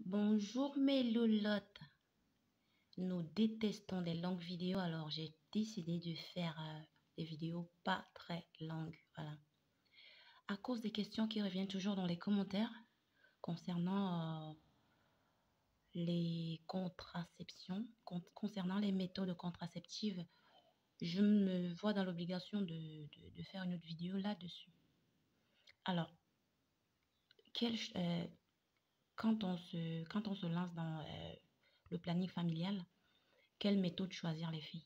Bonjour mes loulottes. Nous détestons des longues vidéos, alors j'ai décidé de faire des vidéos pas très longues. Voilà. À cause des questions qui reviennent toujours dans les commentaires concernant les contraceptions, concernant les méthodes contraceptives, je me vois dans l'obligation de faire une autre vidéo là-dessus. Alors, quand on se lance dans le planning familial, quelle méthode choisir les filles?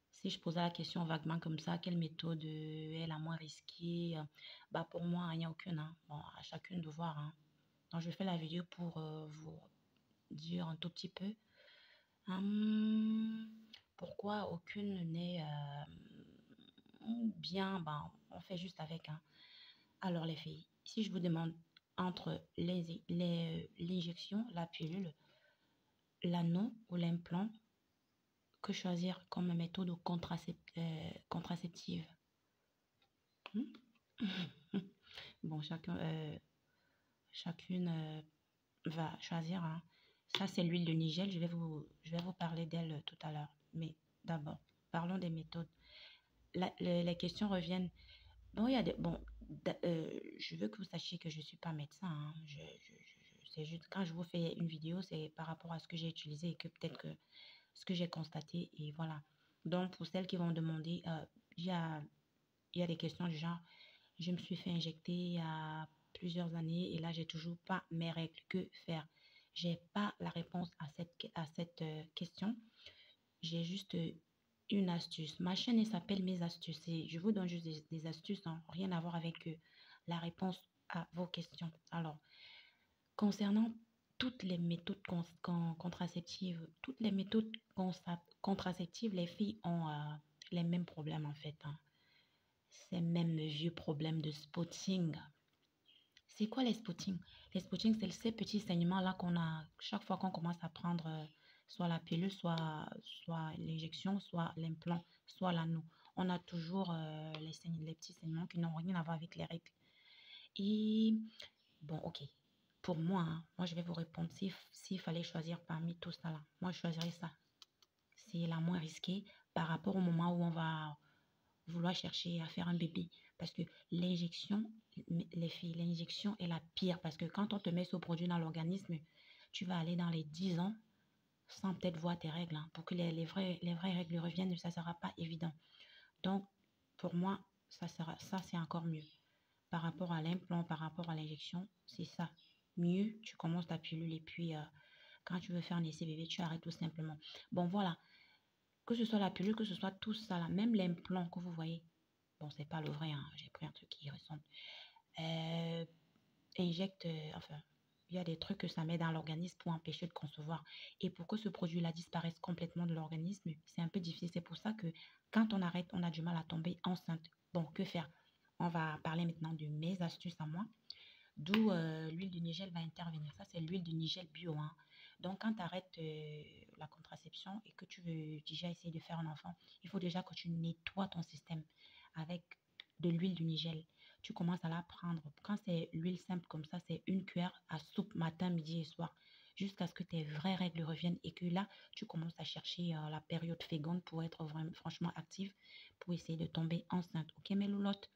Si je posais la question vaguement comme ça, quelle méthode est la moins risquée? Bah pour moi, il n'y a aucune. Hein. Bon, à chacune de voir. Hein. Donc, je fais la vidéo pour vous dire un tout petit peu pourquoi aucune n'est bien. Bah, on fait juste avec. Hein. Alors, les filles, si je vous demande entre l'injection, la pilule, l'anneau ou l'implant, que choisir comme méthode contraceptive? Bon, chacune va choisir. Hein. Ça, c'est l'huile de Nigel. Je vais vous parler d'elle tout à l'heure. Mais d'abord, parlons des méthodes. Les questions reviennent. Bon, il y a des, bon, je veux que vous sachiez que je ne suis pas médecin. Hein. C'est juste quand je vous fais une vidéo, c'est par rapport à ce que j'ai utilisé et que peut-être que ce que j'ai constaté. Et voilà. Donc, pour celles qui vont demander, il y a des questions du genre, je me suis fait injecter il y a plusieurs années et là, j'ai toujours pas mes règles. Que faire? J'ai pas la réponse à cette question. J'ai juste une astuce. Ma chaîne, elle s'appelle Mes Astuces. Et je vous donne juste des astuces, hein, rien à voir avec la réponse à vos questions. Alors, concernant toutes les méthodes contraceptives, les filles ont les mêmes problèmes en fait. Hein. Ces mêmes vieux problèmes de spotting. C'est quoi les spottings? Les spottings, c'est ces petits saignements-là qu'on a chaque fois qu'on commence à prendre soit la pilule, soit l'injection, soit l'implant, soit l'anneau. On a toujours les petits saignements qui n'ont rien à voir avec les règles. Et bon, ok. Pour moi, hein, moi je vais vous répondre s'il fallait choisir parmi tout ça là. Moi, je choisirais ça. C'est la moins risquée par rapport au moment où on va vouloir chercher à faire un bébé. Parce que l'injection, les filles, l'injection est la pire. Parce que quand on te met ce produit dans l'organisme, tu vas aller dans les 10 ans sans peut-être voir tes règles. Hein. Pour que les vraies règles reviennent, ça ne sera pas évident. Donc, pour moi, ça c'est encore mieux. Par rapport à l'implant, par rapport à l'injection, c'est ça. Mieux, tu commences ta pilule et puis quand tu veux faire un essai bébé, tu arrêtes tout simplement. Bon, voilà. Que ce soit la pilule, que ce soit tout ça là, même l'implant que vous voyez. Bon, c'est pas le vrai, hein. J'ai pris un truc qui ressemble. Injecte, enfin, il y a des trucs que ça met dans l'organisme pour empêcher de concevoir. Et pour que ce produit-là disparaisse complètement de l'organisme, c'est un peu difficile. C'est pour ça que quand on arrête, on a du mal à tomber enceinte. Bon, que faire? On va parler maintenant de mes astuces à moi. D'où l'huile de Nigel va intervenir. Ça, c'est l'huile de Nigel bio. Hein. Donc, quand tu arrêtes la contraception et que tu veux déjà essayer de faire un enfant, il faut déjà que tu nettoies ton système avec de l'huile de Nigel. Tu commences à la prendre. Quand c'est l'huile simple comme ça, c'est une cuillère à soupe matin, midi et soir. Jusqu'à ce que tes vraies règles reviennent et que là, tu commences à chercher la période féconde pour être vraiment, franchement active, pour essayer de tomber enceinte. Ok, mes loulottes?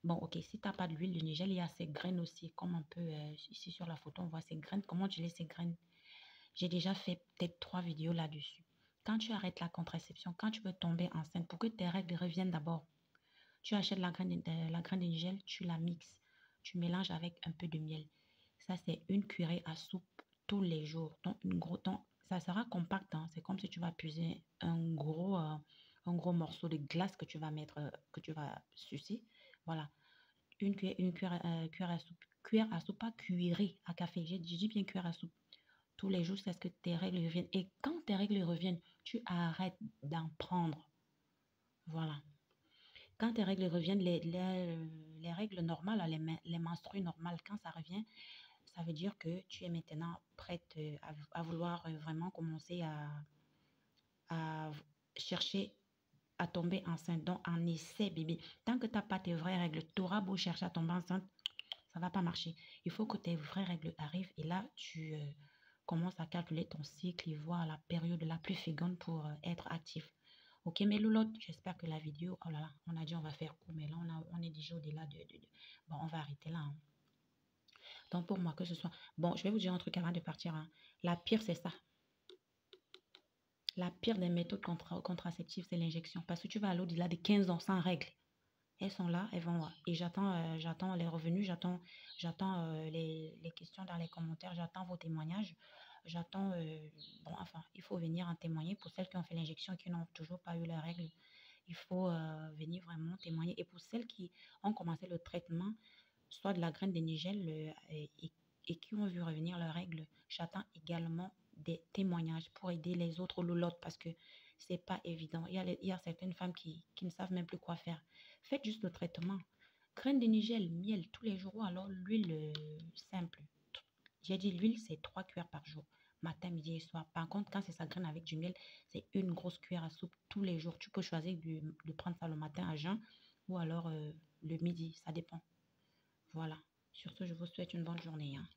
Bon, ok, si tu n'as pas d'huile de Nigel, il y a ces graines aussi, comme un peu ici sur la photo, on voit ces graines. Comment tu laisses ces graines? J'ai déjà fait peut-être 3 vidéos là-dessus. Quand tu arrêtes la contraception, quand tu veux tomber enceinte, pour que tes règles reviennent d'abord, tu achètes la graine de Nigel, tu la mixes, tu mélanges avec un peu de miel. Ça, c'est une cuillerée à soupe tous les jours. Donc, ça sera compact. Hein. C'est comme si tu vas puiser un gros morceau de glace que tu vas mettre, que tu vas sucer. Voilà. Cuillère à soupe, pas cuillerée à café. J'ai dit bien cuillère à soupe. Tous les jours, c'est ce que tes règles reviennent. Et quand tes règles reviennent, tu arrêtes d'en prendre. Voilà. Quand tes règles reviennent, les règles normales, les menstrues normales, quand ça revient, ça veut dire que tu es maintenant prête à vouloir vraiment commencer à chercher à tomber enceinte. Donc, en essai bébé. Tant que tu n'as pas tes vraies règles, tu auras beau chercher à tomber enceinte, Ça va pas marcher. Il faut que tes vraies règles arrivent et là, tu commences à calculer ton cycle et voir la période la plus féconde pour être actif. Ok, mes loulottes, j'espère que la vidéo, oh là là, on a dit on va faire court, mais là, on est déjà au-delà Bon, on va arrêter là, hein. Donc, pour moi, que ce soit... Bon, je vais vous dire un truc avant de partir, hein. La pire, c'est ça. La pire des méthodes contraceptives, c'est l'injection. Parce que tu vas aller au-delà de 15 ans sans règles. Elles sont là, elles vont. Et j'attends les revenus, j'attends les questions dans les commentaires, j'attends vos témoignages. J'attends. Bon, enfin, il faut venir en témoigner pour celles qui ont fait l'injection et qui n'ont toujours pas eu leurs règles. Il faut venir vraiment témoigner. Et pour celles qui ont commencé le traitement, soit de la graine de nigel et qui ont vu revenir leurs règles, j'attends également des témoignages pour aider les autres loulottes parce que c'est pas évident. Il y a certaines femmes qui ne savent même plus quoi faire. Faites juste le traitement. Graines de nigel, miel tous les jours ou alors l'huile simple. J'ai dit l'huile, c'est 3 cuillères par jour, matin, midi et soir. Par contre, quand c'est sa graine avec du miel, c'est une grosse cuillère à soupe tous les jours. Tu peux choisir de prendre ça le matin à jeun ou alors le midi, ça dépend. Voilà. Sur ce, je vous souhaite une bonne journée, hein.